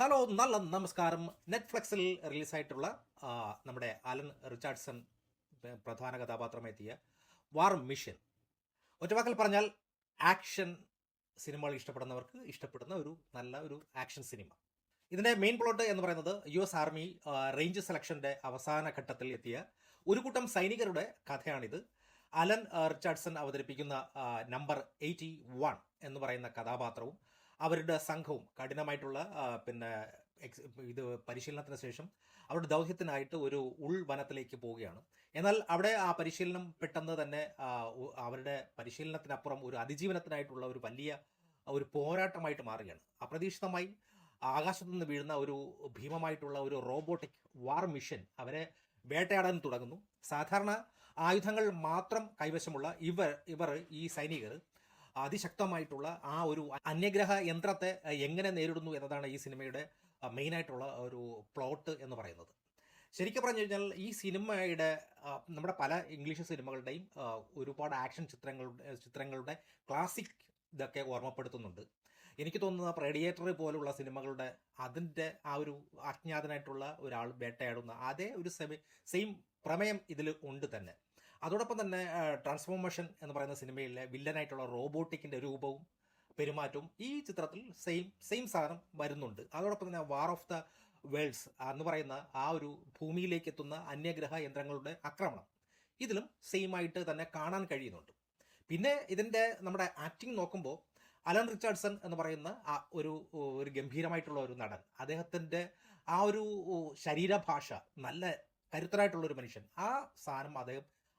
Hello, നല്ല നമസ്കാരം. നെറ്റ്ഫ്ലിക്സിൽ റിലീസായിട്ടുള്ള നമ്മുടെ അലൻ റിച്ചാർഡ്സൺ പ്രധാന കഥാപാത്രമെത്തിയ വാർ മിഷൻ. ഒറ്റവാക്കിൽ പറഞ്ഞാൽ ആക്ഷൻ സിനിമകൾ ഇഷ്ടപ്പെടുന്നവർക്ക് ഇഷ്ടപ്പെടുന്ന ഒരു നല്ല ഒരു ആക്ഷൻ സിനിമ. ഇതിൻ്റെ മെയിൻ പ്ലോട്ട് എന്ന് പറയുന്നത് US ആർമി റേഞ്ച് സെലക്ഷൻ്റെ അവസാന ഘട്ടത്തിൽ എത്തിയ ഒരു കൂട്ടം സൈനികരുടെ കഥയാണിത്. അലൻ റിച്ചാർഡ്സൺ അവതരിപ്പിക്കുന്ന നമ്പർ 81 എന്ന് പറയുന്ന കഥാപാത്രവും അവരുടെ സംഘവും കഠിനമായിട്ടുള്ള പിന്നെ ഇത് പരിശീലനത്തിന് ശേഷം അവരുടെ ദൗത്യത്തിനായിട്ട് ഒരു ഉൾവനത്തിലേക്ക് പോവുകയാണ്. എന്നാൽ അവിടെ ആ പരിശീലനം പെട്ടെന്ന് തന്നെ അവരുടെ പരിശീലനത്തിനപ്പുറം ഒരു അതിജീവനത്തിനായിട്ടുള്ള ഒരു വലിയ ഒരു പോരാട്ടമായിട്ട് മാറുകയാണ്. അപ്രതീക്ഷിതമായി ആകാശത്തു നിന്ന് വീഴുന്ന ഒരു ഭീമമായിട്ടുള്ള ഒരു റോബോട്ടിക് വാർ മിഷൻ അവരെ വേട്ടയാടാൻ തുടങ്ങുന്നു. സാധാരണ ആയുധങ്ങൾ മാത്രം കൈവശമുള്ള ഇവർ ഈ സൈനികർ അതിശക്തമായിട്ടുള്ള ആ ഒരു അന്യഗ്രഹ യന്ത്രത്തെ എങ്ങനെ നേരിടുന്നു എന്നതാണ് ഈ സിനിമയുടെ മെയിനായിട്ടുള്ള ഒരു പ്ലോട്ട് എന്ന് പറയുന്നത്. ശരിക്കും പറഞ്ഞു കഴിഞ്ഞാൽ ഈ സിനിമയുടെ നമ്മുടെ പല ഇംഗ്ലീഷ് സിനിമകളുടെയും ഒരുപാട് ആക്ഷൻ ചിത്രങ്ങളുടെ ക്ലാസിക് ഇതൊക്കെ ഓർമ്മപ്പെടുത്തുന്നുണ്ട്. എനിക്ക് തോന്നുന്നത് റേഡിയേറ്റർ പോലുള്ള സിനിമകളുടെ അതിൻ്റെ ആ ഒരു അജ്ഞാതനായിട്ടുള്ള ഒരാൾ വേട്ടയാടുന്ന അതേ ഒരു സെയിം പ്രമേയം ഇതിൽ ഉണ്ട് തന്നെ. അതോടൊപ്പം തന്നെ ട്രാൻസ്ഫോർമേഷൻ എന്ന് പറയുന്ന സിനിമയിലെ വില്ലനായിട്ടുള്ള റോബോട്ടിക്കിൻ്റെ രൂപവും പെരുമാറ്റവും ഈ ചിത്രത്തിൽ സെയിം സാധനം വരുന്നുണ്ട്. അതോടൊപ്പം തന്നെ വാർ ഓഫ് ദ വേൾഡ്സ് എന്ന് പറയുന്ന ആ ഒരു ഭൂമിയിലേക്ക് എത്തുന്ന അന്യഗ്രഹ യന്ത്രങ്ങളുടെ ആക്രമണം ഇതിലും സെയിം ആയിട്ട് തന്നെ കാണാൻ കഴിയുന്നുണ്ട്. പിന്നെ ഇതിൻ്റെ നമ്മുടെ ആക്ടിങ് നോക്കുമ്പോൾ അലൻ റിച്ചാർഡ്സൺ എന്ന് പറയുന്ന ഒരു ഗംഭീരമായിട്ടുള്ള ഒരു നടൻ, അദ്ദേഹത്തിൻ്റെ ആ ഒരു ശരീരഭാഷ, നല്ല കരുത്തരായിട്ടുള്ളൊരു മനുഷ്യൻ, ആ സാധനം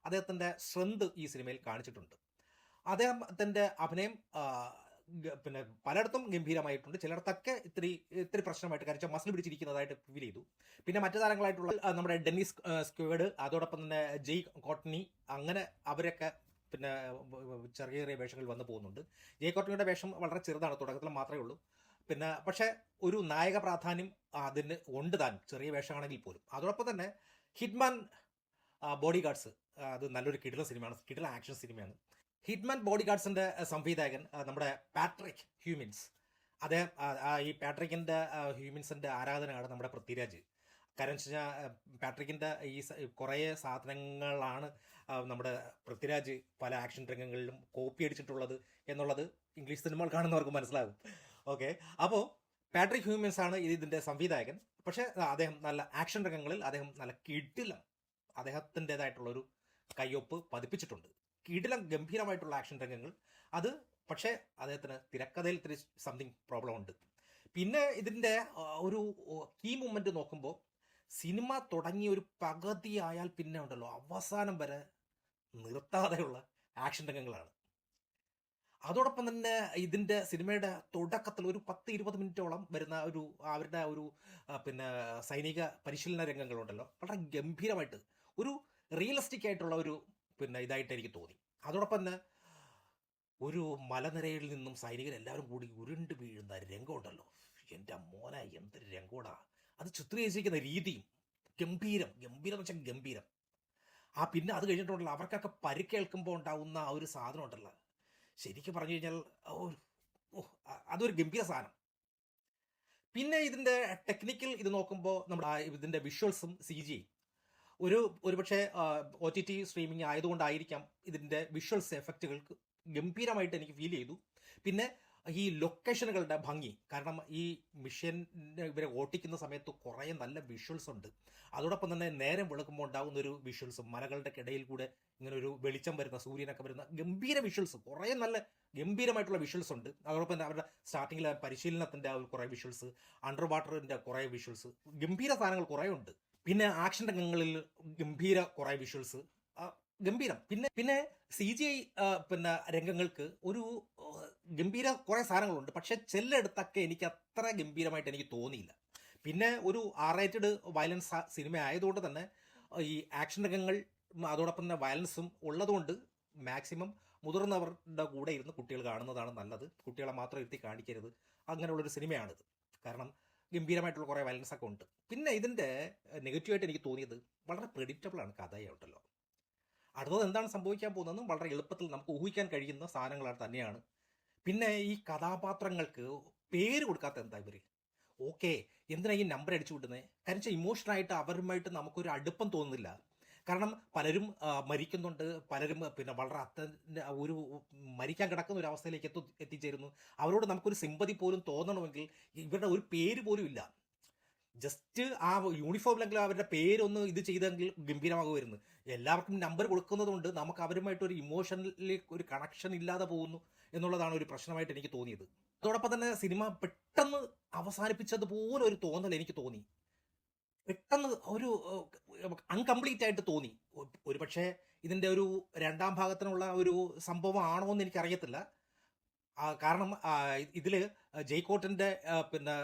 അദ്ദേഹത്തിൻ്റെ സ്ട്രെങ്ത് ഈ സിനിമയിൽ കാണിച്ചിട്ടുണ്ട്. അദ്ദേഹത്തിൻ്റെ അഭിനയം പിന്നെ പലയിടത്തും ഗംഭീരമായിട്ടുണ്ട്, ചിലയിടത്തൊക്കെ ഇത്തിരി പ്രശ്നമായിട്ട് കാണിച്ച മസിൽ പിടിച്ചിരിക്കുന്നതായിട്ട് ഫീൽ ചെയ്തു. പിന്നെ മറ്റു താരങ്ങളായിട്ടുള്ള നമ്മുടെ ഡെന്നിസ് സ്ക്വേഡ്, അതോടൊപ്പം തന്നെ ജെയ് കോട്ട്നി, അങ്ങനെ അവരൊക്കെ പിന്നെ ചെറിയ ചെറിയ വേഷങ്ങൾ വന്നു പോകുന്നുണ്ട്. ജെയ് കോട്ട്നിയുടെ വേഷം വളരെ ചെറുതാണ്, തുടക്കത്തിൽ മാത്രമേ ഉള്ളൂ. പിന്നെ പക്ഷേ ഒരു നായക പ്രാധാന്യം അതിന് ഉണ്ട് താൻ, ചെറിയ വേഷമാണെങ്കിൽ പോലും. അതോടൊപ്പം തന്നെ ഹിറ്റ്മാൻ ബോഡി ഗാർഡ്സ്, അത് നല്ലൊരു കിടില സിനിമയാണ്, കിടില ആക്ഷൻ സിനിമയാണ്. ഹിറ്റ്മാൻ ബോഡി ഗാർഡ്സിൻ്റെ സംവിധായകൻ നമ്മുടെ പാട്രിക് ഹ്യൂമിൻസ്. അദ്ദേഹം ഈ പാട്രിക്കിൻ്റെ ഹ്യൂമിൻസിൻ്റെ ആരാധനയാണ് നമ്മുടെ പൃഥ്വിരാജ്. കാരണം വെച്ച് കഴിഞ്ഞാൽ പാട്രിക്കിൻ്റെ ഈ കുറേ സാധനങ്ങളാണ് നമ്മുടെ പൃഥ്വിരാജ് പല ആക്ഷൻ രംഗങ്ങളിലും കോപ്പി അടിച്ചിട്ടുള്ളത് എന്നുള്ളത് ഇംഗ്ലീഷ് സിനിമകൾ കാണുന്നവർക്ക് മനസ്സിലാകും. ഓക്കെ, അപ്പോൾ പാട്രിക് ഹ്യൂമിൻസ് ആണ് ഇതിൻ്റെ സംവിധായകൻ. പക്ഷേ അദ്ദേഹം നല്ല ആക്ഷൻ രംഗങ്ങളിൽ അദ്ദേഹം നല്ല കിടിലം അദ്ദേഹത്തിൻ്റെതായിട്ടുള്ളൊരു കയ്യൊപ്പ് പതിപ്പിച്ചിട്ടുണ്ട്. കിടിലം ഗംഭീരമായിട്ടുള്ള ആക്ഷൻ രംഗങ്ങൾ അത്. പക്ഷേ അദ്ദേഹത്തിന് തിരക്കഥയിൽ ഇത്തിരി സംതിങ് പ്രോബ്ലം ഉണ്ട്. പിന്നെ ഇതിൻ്റെ ഒരു കീ മൂമെൻ്റ് നോക്കുമ്പോൾ സിനിമ തുടങ്ങിയ ഒരു പകുതി ആയാൽ പിന്നെ ഉണ്ടല്ലോ അവസാനം വരെ നിർത്താതെയുള്ള ആക്ഷൻ രംഗങ്ങളാണ്. അതോടൊപ്പം തന്നെ ഇതിൻ്റെ സിനിമയുടെ തുടക്കത്തിൽ ഒരു 10-20 മിനിറ്റോളം വരുന്ന അവരുടെ പിന്നെ സൈനിക പരിശീലന രംഗങ്ങളുണ്ടല്ലോ, വളരെ ഗംഭീരമായിട്ട് ഒരു റിയലിസ്റ്റിക് ആയിട്ടുള്ള പിന്നെ ഇതായിട്ട് എനിക്ക് തോന്നി. അതോടൊപ്പം തന്നെ ഒരു മലനിരയിൽ നിന്നും സൈനികരെല്ലാവരും കൂടി ഉരുണ്ട് വീഴുന്ന രംഗമുണ്ടല്ലോ, എൻ്റെ മോനെ എന്തൊരു രംഗോടാ! അത് ചിത്രീകരിച്ചിരിക്കുന്ന രീതിയും ഗംഭീരം എന്ന് വെച്ചാൽ ഗംഭീരം. പിന്നെ അത് കഴിഞ്ഞിട്ടുണ്ടല്ലോ അവർക്കൊക്കെ പരിക്കേൽക്കുമ്പോൾ ഉണ്ടാവുന്ന ആ ഒരു സാധനം ഉണ്ടല്ലോ, ശരിക്കും പറഞ്ഞു കഴിഞ്ഞാൽ അതൊരു ഗംഭീര സാധനം. പിന്നെ ഇതിൻ്റെ ടെക്നിക്കൽ ഇത് നോക്കുമ്പോൾ നമ്മുടെ ഇതിൻ്റെ വിഷ്വൽസും CG ഒരുപക്ഷെ OTT സ്ട്രീമിംഗ് ആയതുകൊണ്ടായിരിക്കാം ഇതിൻ്റെ വിഷ്വൽസ് എഫക്റ്റുകൾക്ക് ഗംഭീരമായിട്ട് എനിക്ക് ഫീൽ ചെയ്തു. പിന്നെ ഈ ലൊക്കേഷനുകളുടെ ഭംഗി, കാരണം ഈ മിഷൻ ഇവരെ ഓട്ടിക്കുന്ന സമയത്ത് കുറേ നല്ല വിഷ്വൽസ് ഉണ്ട്. അതോടൊപ്പം തന്നെ നേരം വെളുക്കുമ്പോൾ ഉണ്ടാകുന്ന ഒരു വിഷ്വൽസും, മലകളുടെ ഇടയിൽ കൂടെ ഇങ്ങനെ ഒരു വെളിച്ചം വരുന്ന, സൂര്യനൊക്കെ വരുന്ന ഗംഭീര വിഷ്വൽസ്, കുറേ നല്ല ഗംഭീരമായിട്ടുള്ള വിഷ്വൽസ് ഉണ്ട്. അതോടൊപ്പം തന്നെ അവരുടെ സ്റ്റാർട്ടിങ്ങിലെ പരിശീലനത്തിൻ്റെ കുറേ വിഷ്വൽസ്, അണ്ടർ വാട്ടറിൻ്റെ കുറേ വിഷ്വൽസ്, ഗംഭീര സാധനങ്ങൾ കുറേ ഉണ്ട്. പിന്നെ ആക്ഷൻ രംഗങ്ങളിൽ ഗംഭീര കുറേ വിഷ്വൽസ്, ഗംഭീരം. പിന്നെ CGI പിന്നെ രംഗങ്ങൾക്ക് ഒരു ഗംഭീര കുറേ സാധനങ്ങളുണ്ട്. പക്ഷെ ചിലയിടത്തൊക്കെ എനിക്ക് അത്ര ഗംഭീരമായിട്ട് എനിക്ക് തോന്നിയില്ല. പിന്നെ ഒരു R-rated വയലൻസ് സിനിമ ആയതുകൊണ്ട് തന്നെ ഈ ആക്ഷൻ രംഗങ്ങൾ അതോടൊപ്പം തന്നെ വയലൻസും ഉള്ളതുകൊണ്ട് മാക്സിമം മുതിർന്നവരുടെ കൂടെ ഇരുന്ന് കുട്ടികൾ കാണുന്നതാണ് നല്ലത്. കുട്ടികളെ മാത്രം ഇരുത്തി കാണിക്കരുത്, അങ്ങനെയുള്ളൊരു സിനിമയാണിത്. കാരണം ഗംഭീരമായിട്ടുള്ള കുറേ വയലൻസ് ഒക്കെ ഉണ്ട്. പിന്നെ ഇതിൻ്റെ നെഗറ്റീവായിട്ട് എനിക്ക് തോന്നിയത് വളരെ പ്രെഡിക്റ്റബിളാണ് കഥയായിട്ടുണ്ടല്ലോ. അടുത്തത് എന്താണ് സംഭവിക്കാൻ പോകുന്നതെന്നും വളരെ എളുപ്പത്തിൽ നമുക്ക് ഊഹിക്കാൻ കഴിയുന്ന സാധനങ്ങൾ തന്നെയാണ്. പിന്നെ ഈ കഥാപാത്രങ്ങൾക്ക് പേര് കൊടുക്കാത്ത എന്താ ഇവർ? ഓക്കെ, എന്തിനാ ഈ നമ്പർ അടിച്ചു വിട്ടുന്നത്? കാരണം വെച്ചാൽ ഇമോഷണലായിട്ട് അവരുമായിട്ട് നമുക്കൊരു അടുപ്പം തോന്നുന്നില്ല. കാരണം പലരും മരിക്കുന്നുണ്ട്, പലരും പിന്നെ വളരെ ഒരു മരിക്കാൻ കിടക്കുന്ന ഒരു അവസ്ഥയിലേക്ക് എത്തിച്ചേരുന്നു. അവരോട് നമുക്കൊരു സിമ്പതി പോലും തോന്നണമെങ്കിൽ ഇവരുടെ ഒരു പേര് പോലും ഇല്ല. ജസ്റ്റ് ആ യൂണിഫോമിലെങ്കിലും അവരുടെ പേരൊന്ന് ഇത് ചെയ്തെങ്കിൽ ഗംഭീരമാകുമായിരുന്നു. എല്ലാവർക്കും നമ്പർ കൊടുക്കുന്നതുകൊണ്ട് നമുക്ക് അവരുമായിട്ട് ഒരു ഇമോഷണലി ഒരു കണക്ഷൻ ഇല്ലാതെ പോകുന്നു എന്നുള്ളതാണ് ഒരു പ്രശ്നമായിട്ട് എനിക്ക് തോന്നിയത്. അതോടൊപ്പം തന്നെ സിനിമ പെട്ടെന്ന് അവസാനിപ്പിച്ചതുപോലെ ഒരു തോന്നൽ എനിക്ക് തോന്നി. പെട്ടെന്ന് ഒരു അൺകംപ്ലീറ്റ് ആയിട്ട് തോന്നി. ഒരു പക്ഷേ ഇതിൻ്റെ ഒരു രണ്ടാം ഭാഗത്തിനുള്ള ഒരു സംഭവമാണോ എന്ന് എനിക്കറിയത്തില്ല. കാരണം ഇതിൽ ജയ്കോട്ടൻ്റെ പിന്നെ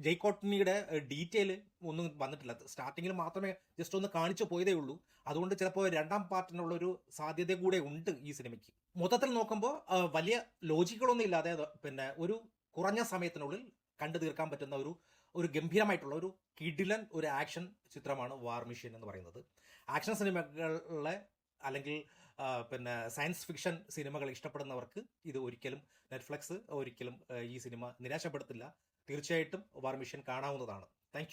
ജയ്കോട്ടനിയുടെ ഡീറ്റെയിൽ ഒന്നും വന്നിട്ടില്ല. സ്റ്റാർട്ടിങ്ങിൽ മാത്രമേ ജസ്റ്റ് ഒന്ന് കാണിച്ചു പോയതേ ഉള്ളൂ. അതുകൊണ്ട് ചിലപ്പോൾ രണ്ടാം പാർട്ടിനുള്ളൊരു സാധ്യത കൂടെ ഉണ്ട് ഈ സിനിമയ്ക്ക്. മൊത്തത്തിൽ നോക്കുമ്പോൾ വലിയ ലോജിക്കുകളൊന്നും ഇല്ലാതെ പിന്നെ ഒരു കുറഞ്ഞ സമയത്തിനുള്ളിൽ കണ്ടു തീർക്കാൻ പറ്റുന്ന ഒരു ഗംഭീരമായിട്ടുള്ള ഒരു കിടിലൻ ഒരു ആക്ഷൻ ചിത്രമാണ് വാർ മെഷീൻ എന്ന് പറയുന്നത്. ആക്ഷൻ സിനിമകളിലെ അല്ലെങ്കിൽ പിന്നെ സയൻസ് ഫിക്ഷൻ സിനിമകൾ ഇഷ്ടപ്പെടുന്നവർക്ക് ഇത് ഒരിക്കലും നെറ്റ്ഫ്ലിക്സ് ഒരിക്കലും ഈ സിനിമ നിരാശപ്പെടുത്തില്ല. തീർച്ചയായിട്ടും വാർ മെഷീൻ കാണാവുന്നതാണ്. താങ്ക്